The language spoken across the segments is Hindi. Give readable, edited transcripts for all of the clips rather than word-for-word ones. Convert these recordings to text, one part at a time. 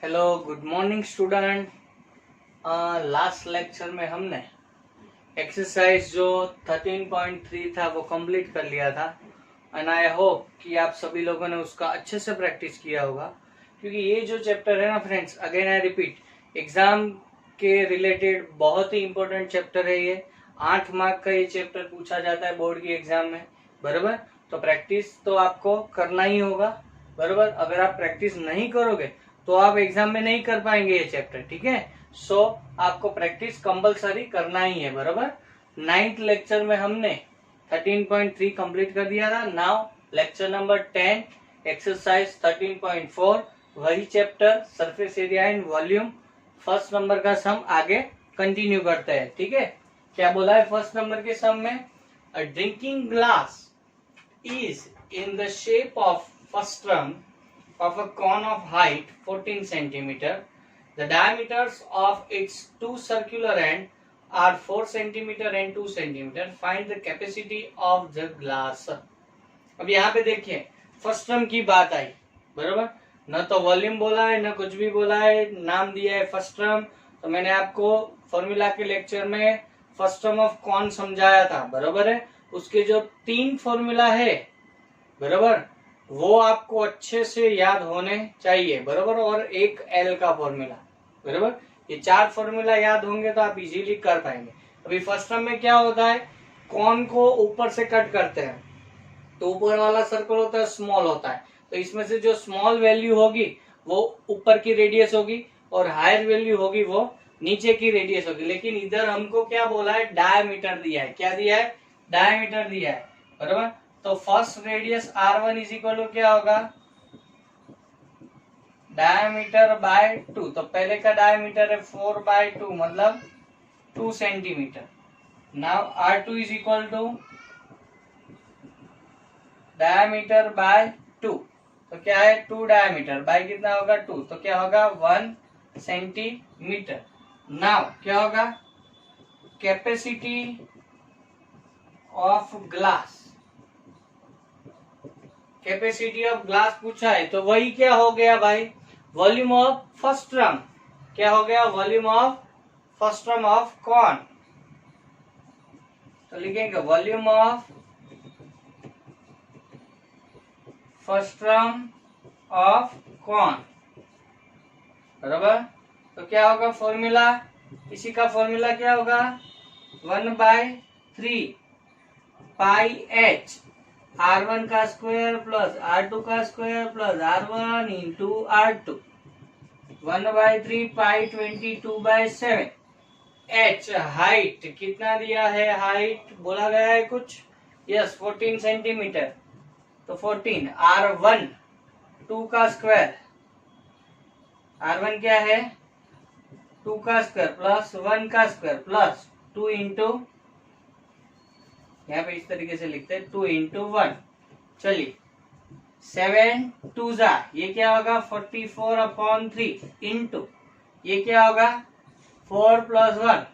Hello good morning student. Last lecture में हमने एक्सरसाइज जो 13.3 था वो कंप्लीट कर लिया था एंड आई होप कि आप सभी लोगों ने उसका अच्छे से प्रैक्टिस किया होगा, क्योंकि ये जो चैप्टर है ना friends, again I repeat, exam के रिलेटेड बहुत ही इंपॉर्टेंट चैप्टर है ये। 8 मार्क का ये चैप्टर पूछा जाता है बोर्ड की एग्जाम में, बराबर। तो प्रैक्टिस तो आपको करना ही होगा, बराबर। अगर आप प्रैक्टिस नहीं करोगे तो आप एग्जाम में नहीं कर पाएंगे ये चैप्टर, ठीक है। सो आपको प्रैक्टिस कंपलसरी करना ही है, बराबर। 9th लेक्चर में हमने 13.3 कंप्लीट कर दिया था। नाउ लेक्चर नंबर 10 एक्सरसाइज 13.4, वही chapter surface area and volume, first number का सम आगे कंटिन्यू करते हैं, ठीक है। क्या बोला है फर्स्ट नंबर के सम में? A drinking glass is in the shape of frustum of a cone of height 14 centimeter. The diameters of its two circular ends are 4 centimeter and 2 centimeter. Find the capacity of the glass. अब यहाँ पे देखिए फ्रस्टम की बात आई, बराबर। न तो वॉल्यूम बोला है न कुछ भी बोला है, नाम दिया है फ्रस्टम। तो मैंने आपको फॉर्मूला के लेक्चर में फ्रस्टम ऑफ कॉन समझाया था, बराबर है। उसके जो 3 फॉर्मूला है, बराबर, वो आपको अच्छे से याद होने चाहिए, बराबर। और एक एल का फॉर्मूला, बराबर। ये 4 फॉर्मूला याद होंगे तो आप इजीली कर पाएंगे। अभी फर्स्ट टर्म में क्या होता है, कॉन को ऊपर से कट करते हैं तो ऊपर वाला सर्कल होता है स्मॉल होता है, तो इसमें से जो स्मॉल वैल्यू होगी वो ऊपर की रेडियस होगी और हायर वैल्यू होगी वो नीचे की रेडियस होगी। लेकिन इधर हमको क्या बोला है, डायमीटर दिया है। क्या दिया है? डायमीटर दिया है, बराबर। तो first radius R1 is equal to क्या होगा, डायमीटर बाय 2। तो पहले का डायमीटर है 4/2 मतलब 2 centimetre. Now R2 is equal to diameter by 2। तो क्या है, 2 डायमीटर बाय कितना होगा 2, तो क्या होगा 1 सेंटीमीटर। नाउ क्या होगा, capacity of glass, capacity of glass पूछा है तो वही क्या हो गया भाई, वॉल्यूम ऑफ फ्रस्टम। क्या हो गया, volume of frustum of cone. तो लिखेंगे volume of frustum of cone, बराबर। तो क्या होगा फॉर्मूला, इसी का फॉर्मूला क्या होगा, 1/3 पाई एच R1 का स्क्वायर प्लस R2 का square plus R1 into R2, 1/3 pi 22/7। H height कितना दिया है, हाइट बोला गया है कुछ, यस 14 सेंटीमीटर। तो 14 R1 2 का स्क्वायर, R1 क्या है 2 का स्क्वायर प्लस 1 का स्क्वायर प्लस 2 इंटू, यहाँ पे इस तरीके से लिखते हैं 2 इंटू 1। चलिए 7 2 जा, ये क्या होगा 44/3 इंटू ये क्या होगा 4 + 1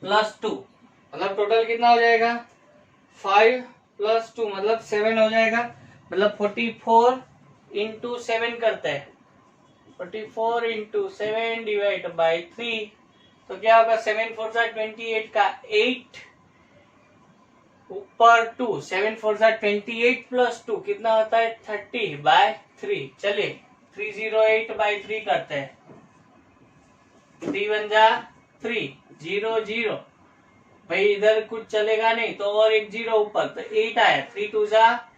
+ 2, मतलब टोटल कितना हो जाएगा 5 + 2 मतलब 7 हो जाएगा। मतलब 44 इंटू 7 करते हैं, 44 इंटू 7 डिवाइड बाई 3। तो क्या होगा 7 4 जा 28 का 8 ऊपर 2, 7 4 जा 28 + 2 कितना होता है 30/3। चलिए 308/3 करते हैं, 3 1 जा 3 0 0, भाई इधर कुछ चलेगा नहीं तो और एक 0 ऊपर, तो 8 आया, 3 2 जा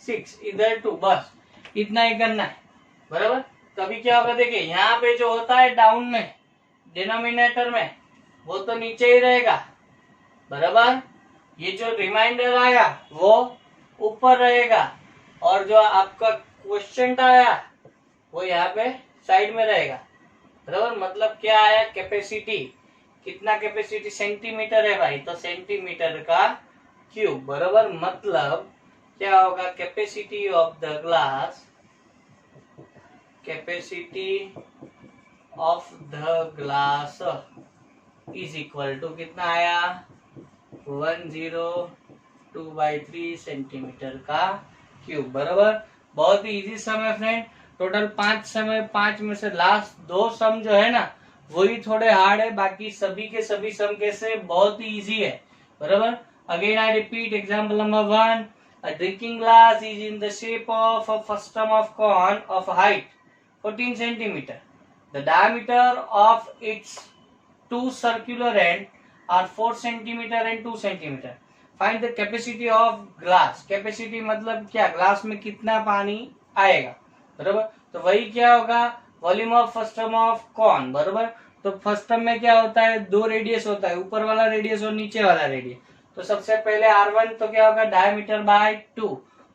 6, इधर 2, बस इतना ही करना है, बराबर। तभी क्या होगा, देखिए यहाँ पे जो होता है डाउन में डिनोमिनेटर में वो तो नीचे ही रहेगा, बराबर। ये जो रिमाइंडर आया वो ऊपर रहेगा और जो आपका क्वेश्चन आया वो यहाँ पे साइड में रहेगा, बराबर। मतलब क्या आया, कैपेसिटी कितना, कैपेसिटी सेंटीमीटर है भाई, तो सेंटीमीटर का क्यूब, बराबर। मतलब क्या होगा, capacity of the glass, capacity of the glass is equal to कितना आया 102/3 सेंटीमीटर का क्यूब, बराबर। बहुत ही इजी सम है फ्रेंड। टोटल 5 सम है, 5 में से लास्ट 2 सम जो है ना वही थोड़े हार्ड है, बाकी सभी के सभी सम कैसे बहुत ही इजी है, बराबर। Again I repeat example number 1, a drinking glass is in the shape of a frustum of cone of height 14 centimeter. The diameter of its two circular ends are 4 centimeter and 2 centimeter. Find the capacity of glass. Capacity मतलब क्या, ग्लास में कितना पानी आएगा, बराबर। तो वही क्या होगा, volume of frustum of cone, बराबर। तो फ्रस्टम में क्या होता है, 2 रेडियस होता है, ऊपर वाला रेडियस और नीचे वाला रेडियस। तो सबसे पहले R1 तो क्या होगा, डायमीटर बाय 2,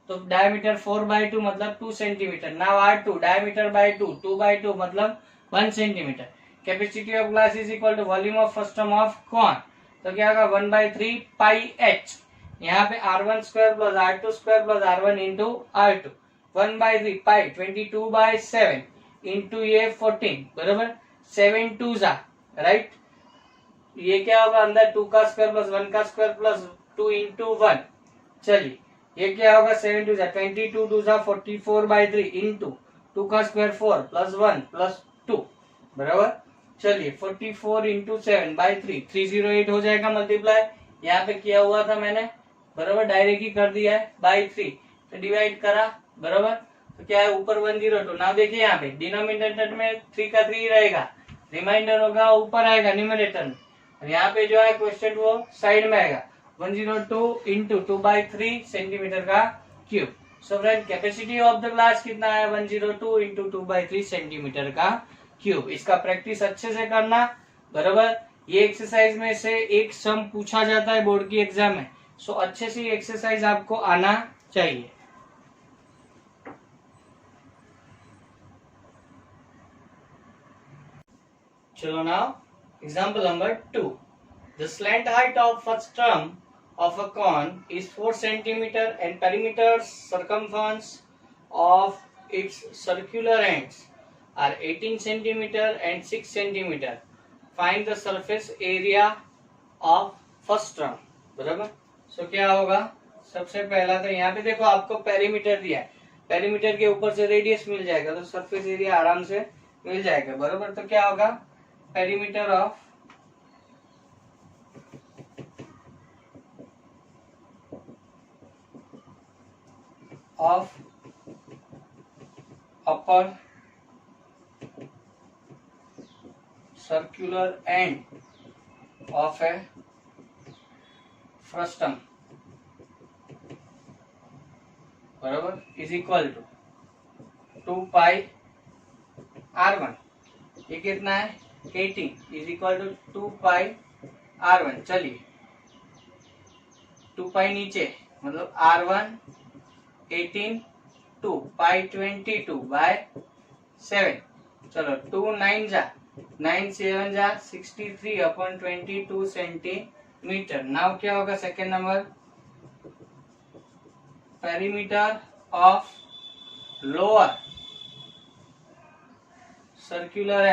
तो डायमीटर 4/2 मतलब 2 centimetre. Now R2 diameter by 2, 2/2 मतलब 1 centimetre. Capacity of glass is equal to volume of frustum of cone, तो क्या होगा 1/3 पाई एच। यहाँ पे R1 square plus R2 square plus R1 into R2, 1/3 pi 22/7 into ये 14, बराबर। 7 2 जा, राइट। ये क्या होगा, अंदर 2 का स्क्वायर प्लस 1 का स्क्वायर प्लस 2 इंटू 1। चलिए ये क्या होगा, 7 2 जा 22 2 जा 44/3 इंटू 2 का स्क्वायर 4 प्लस 1 प्लस 2, बराबर। चलिए 44 इंटू 7/3 308 हो जाएगा मल्टीप्लाई, यहाँ पे किया हुआ था मैंने, बराबर, डायरेक्ट ही कर दिया है बाई 3, तो डिवाइड करा, बराबर। तो क्या है, ऊपर 102। नाउ देखिए यहाँ पे डिनोमिनेटर में 3 का 3 रहेगा, रिमाइंडर होगा ऊपर आएगा न्यूमरेटर में, और यहाँ पे जो है क्वेश्चन वो साइड में आएगा 102 इंटू 2/3 सेंटीमीटर का cube. So friend capacity of the glass कितना है, 102 इंटू 2/3 सेंटीमीटर का क्यूब। इसका प्रैक्टिस अच्छे से करना, बराबर। ये एक्सरसाइज में से एक सम पूछा जाता है बोर्ड की एग्जाम में, सो अच्छे से एक्सरसाइज आपको आना चाहिए। चलो now example number 2, the slant height of first term of a cone is 4 centimeter and perimeter circumference of its circular ends are 18 centimeter and 6 centimeter. Find the surface area of first term, बराबर। सो क्या होगा, सबसे पहला तो यहाँ पे देखो आपको पेरीमीटर दिया है, पेरीमीटर के ऊपर से रेडियस मिल जाएगा तो सरफेस एरिया आराम से मिल जाएगा, बराबर। तो क्या होगा, perimeter of upper circular end of a frustum, बराबर, is equal to 2 pi R1। ये कितना है, 18 is equal to 2 pi R1। चलिए 2 पाई नीचे मतलब R1 18 2 पाई 22/7। चलो 2 9 जा 9 7 जा 63/22 सेंटीमीटर। नाउ क्या होगा, second number, perimeter of lower circular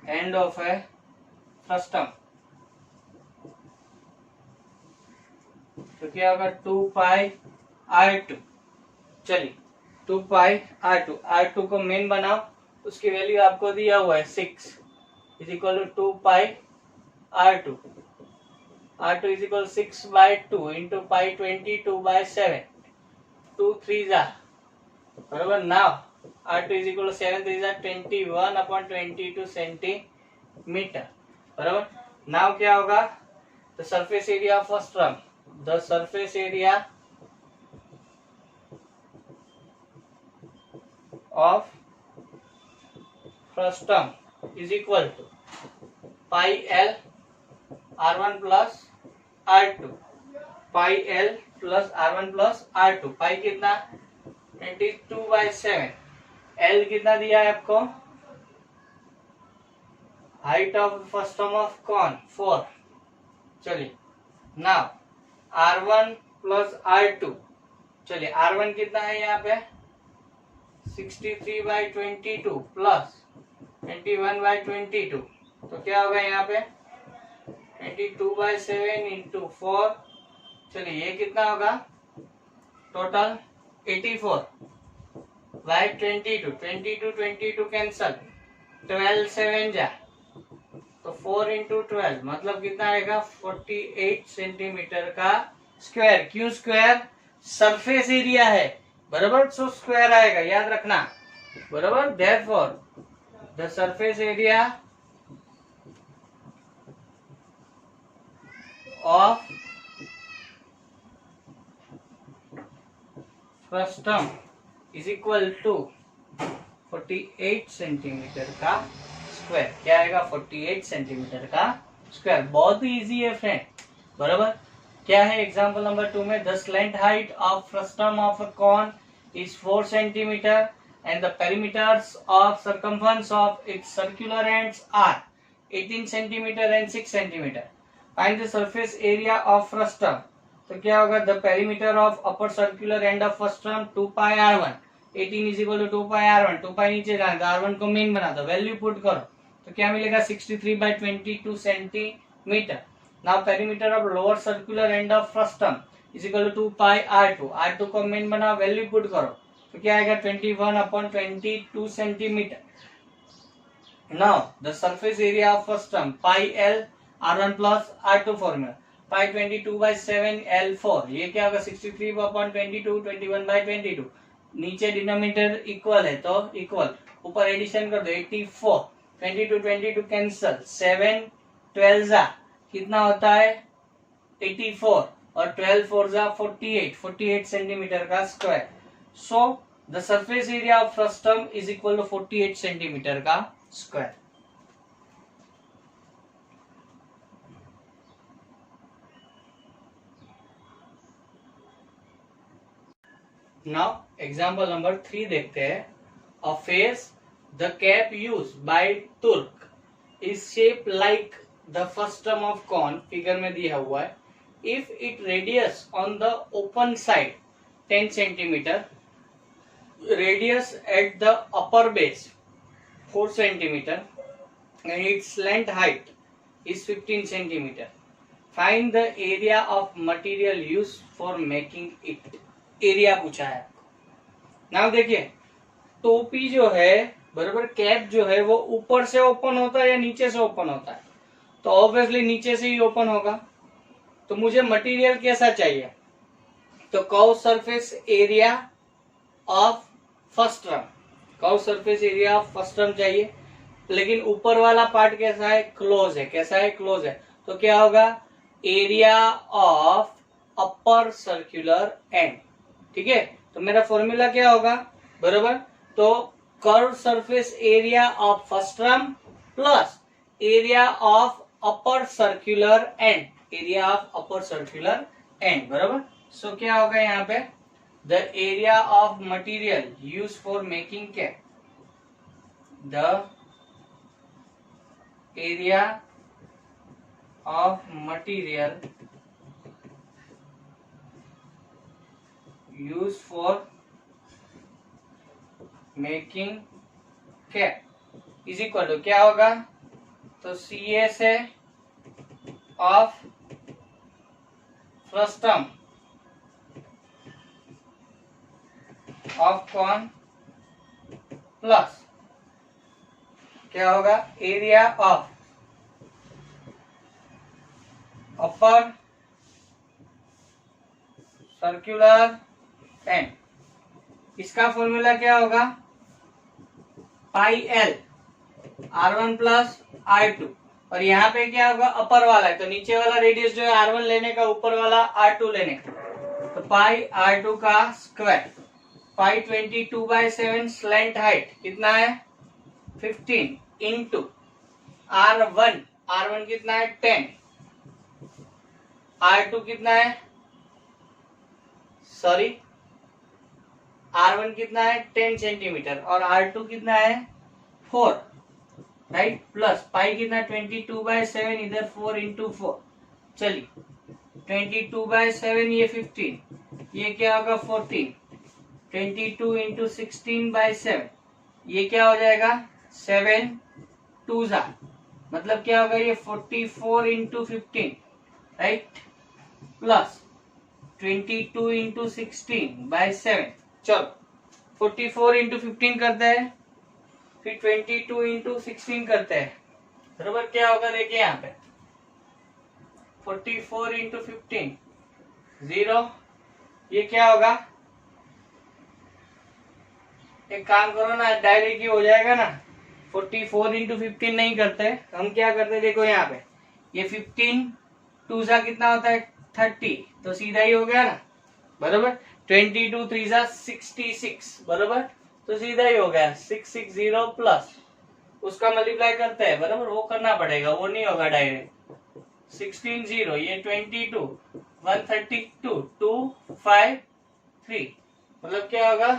end of A frustum, तो क्या होगा 2 पाई R2। चलिए 2 पाई R2 को मेन बनाओ, उसकी वैल्यू आपको दिया हुआ है 6 is equal to 2 pi R2 is equal 6/2 into pi 22/7, 2 3 जा, बराबर। नाउ R2 इज इक्वल 7 3 जा 21/22 सेंटीमीटर, बराबर। नाउ क्या होगा, the surface area of first term, the surface area of frustum is equal to pi L R1 plus R2, pi L plus R1 plus R2। Pi कितना 22/7, L कितना दिया है आपको, height of frustum of cone 4। चलिए नाउ R1 प्लस R2, चलिए R1 कितना है यहाँ पे 63/22 प्लस 21/22, तो क्या होगा यहाँ पे 22/7 इंटू 4। चलिए ये कितना होगा, टोटल 84 बाय 22, 22 कैंसल, 12 7 जा तो 4 इंटू 12 मतलब कितना आएगा 48 सेंटीमीटर का स्क्वायर। क्यों स्क्वायर? सरफेस एरिया है बराबर, सो स्क्वायर आएगा, याद रखना बराबर। Therefore the surface area of frustum is equal to 48 centimetre का स्क्वायर। क्या आएगा 48 सेंटीमीटर का स्क्वायर। बहुत ही इजी है फ्रेंड बराबर। क्या है एग्जांपल नंबर 2 में, the slant height of frustum of a cone is 4 centimetre and the perimeters of circumference of its circular ends are 18 centimetre and 6 centimetre. Find the surface area of frustum. तो क्या होगा, the perimeter of upper circular end of frustum 2 pi r1, 18 is equal to 2 pi r1, 2 pi नीचे जाना तो r1 को मेन बना दो, वैल्यू पुट करो तो क्या मिलेगा 63 by 22 centimetre. Now perimeter of lower circular end of frustum is equal to 2 pi r2, r2 को मेन बना, वैल्यू पुट करो तो क्या आएगा 21/22 centimetre. Now the surface area of frustum pi l r1 plus r2 formula, pi 22/7 L4, ये क्या होगा 63/22, 21/22, नीचे डिनोमिनेटर इक्वल है तो इक्वल, ऊपर एडिशन कर दो 84, 22 कैंसल, 7 12 जा कितना होता है 84 और 12 4 जा 48 सेंटीमीटर का square. So the surface area of frustum is equal to 48 centimetre का स्क्वायर। नाउ एग्जाम्पल नंबर 3 देखते हैं। A fez the cap use by Turk is shape like the frustum of cone, figure में दिया हुआ है। If it radius on the open side 10 centimetre, radius at the upper base 4 centimetre and its length height is 15 centimeter. Find the area of material used for making it. Area पूछा है आपको। नाउ देखिए टोपी जो है बराबर, कैप जो है वो ऊपर से ओपन होता है या नीचे से ओपन होता है, तो ऑब्वियसली नीचे से ही ओपन होगा। तो मुझे मटेरियल कैसा चाहिए, तो curve surface area of frustum, curve surface area of frustum चाहिए। लेकिन ऊपर वाला पार्ट कैसा है, क्लोज है। कैसा है, क्लोज है। तो क्या होगा, area of upper circular end. ठीक है, तो मेरा फॉर्मूला क्या होगा बराबर, तो curve surface area of frustum plus area of upper circular end, area of upper circular end बराबर। सो क्या होगा यहाँ पे, the area of material use for making cap, the area of material use for making cap is equal to क्या होगा, तो CA से of frustum of cone plus क्या होगा, area of upper circular and. इसका फॉर्मूला क्या होगा, पाई L R1 प्लस R2, और यहाँ पे क्या होगा अपर वाला है तो नीचे वाला रेडियस जो है R1 लेने का, ऊपर वाला R2 लेने का, तो पाई R2 का स्क्वायर, पाई 22/7 स्लैंट हाइट कितना है 15 इंटू R1, R1 कितना है 10, R2 कितना है, सॉरी R1 कितना है 10 सेंटीमीटर और R2 कितना है 4, राइट, प्लस पाई कितना 22/7, इधर 4 इंटू 4, चलिए 22/7 ये 15, ये क्या होगा 14, 22 इंटू 16/7 ये क्या हो जाएगा 7 2 जा, मतलब क्या होगा ये 44 इंटू 15, राइट, प्लस 22 इंटू 16/7, चलो 44 इंटू 15 करते हैं, फिर 22 इंटू 16 करते हैं, बराबर। क्या होगा देखिए यहाँ पे 44 इंटू 15 0, ये क्या होगा, एक काम करो ना, डायरेक्ट ही हो जाएगा ना। 44 इंटू 15 नहीं करते, हम क्या करते देखो यहाँ पे, ये 15 टू सा कितना होता है 30, तो सीधा ही हो गया ना, बराबर। 22 3 सा 66, बराबर, तो सीधा ही हो गया 660 प्लस उसका मल्टीप्लाई करते हैं, बराबर। वो करना पड़ेगा, वो नहीं होगा डायरेक्ट। 16 0, ये 22 132 253, मतलब क्या होगा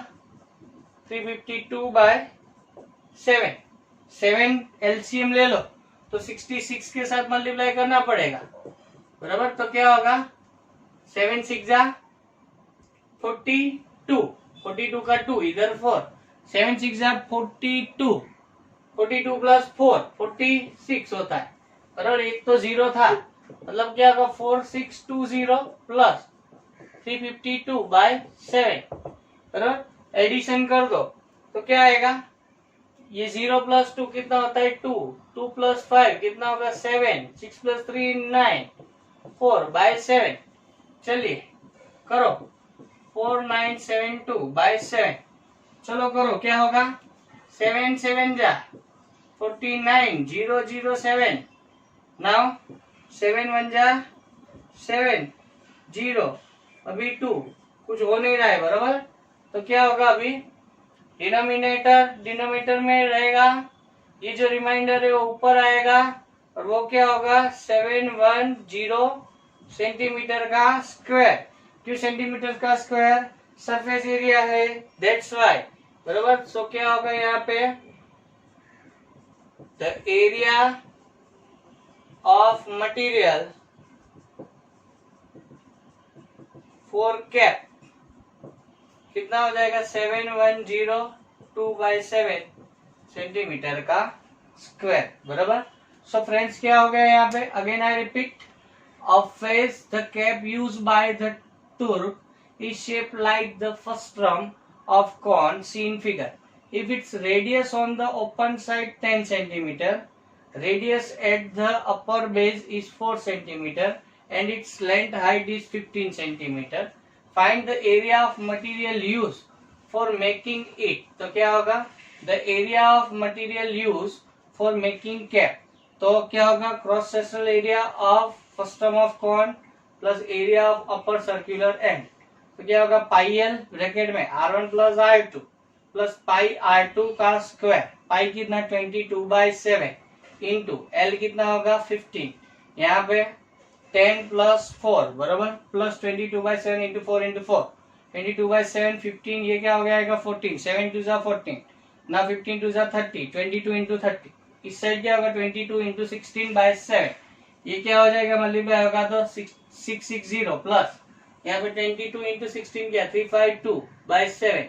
352 बाय 7। 7 एलसीएम ले लो तो 66 के साथ मल्टीप्लाई करना पड़ेगा, बराबर। तो क्या होगा 7 6 जा 42, 42 का 2 इधर 4, 7 6 जा 42, 42 प्लस 4 46 होता है, बराबर। एक तो 0 था, मतलब क्या होगा 4620 प्लस 352 बाय 7, बराबर। एडिशन कर दो तो क्या आएगा, ये 0 प्लस 2 कितना होता है 2, 2 प्लस 5 कितना होगा 7, 6 प्लस 3 9, 4 बाय 7। चलिए करो 4972 बाय 7, चलो करो क्या होगा 7 7 जा 49 007, नाउ 7 1 जा 7 0, अभी 2 कुछ हो नहीं रहा है, बराबर। तो क्या होगा अभी डिनोमिनेटर में रहेगा, ये जो रिमाइंडर है वो ऊपर आएगा, और वो क्या होगा 710 सेंटीमीटर का स्क्वायर। क्यों सेंटीमीटर का स्क्वायर, सरफेस एरिया है, दैट्स व्हाई, बराबर। सो क्या होगा यहाँ पे the area of material for cap कितना हो जाएगा 7102 बाई 7 सेंटीमीटर का स्क्वायर, बराबर। सो फ्रेंड्स क्या हो गया यहाँ पे, again I repeat, a face the cap used by the turf is shaped like the first term of cone seen figure. If its radius on the open side 10 cm, radius at the upper base is 4 cm and its length height is 15 cm. Find the area of material used for making it. तो क्या होगा the area of material used for making cap. तो क्या होगा cross sectional area of frustum of cone plus area of upper circular end, तो क्या होगा पाई एल ब्रैकेट में R1 plus R2 plus pi R2 का स्क्वायर, पाई कितना 22/7 इंटू एल कितना होगा 15, यहाँ पे 10 प्लस 4 बराबर प्लस 22/7 इंटू 4 इंटू 4, 22/7 15, ये क्या हो जाएगा 14, 7 2 जा 14, ना 15 2 जा 30, 22 इंटू 30, इस साइड क्या होगा 22 इंटू 16/7, ये क्या हो जाएगा मल्टीप्लाई होगा तो 660 प्लस यहाँ पे 22 इंटू 16 क्या 352/7,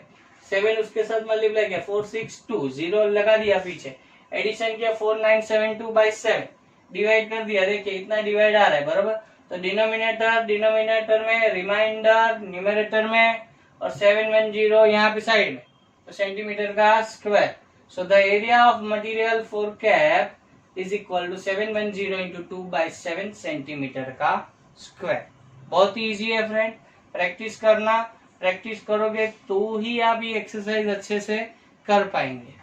7 उसके साथ मल्टीप्लाई किया 462, 0 लगा दिया पीछे, एडिशन किया 4972/7, डिवाइड कर दिया, देखिए इतना डिवाइड आ रहा है, बराबर। तो डिनोमिनेटर में रिमाइंडर न्यूमरेटर में और 710 यहाँ पे साइड में, तो सेंटीमीटर का square. So the area of material for cap is equal to 710 into 2/7 centimetre का स्क्वायर। बहुत ही इजी है फ्रेंड, प्रैक्टिस करना, प्रैक्टिस करोगे तो ही आप ये एक्सरसाइज अच्छे से कर पाएंगे।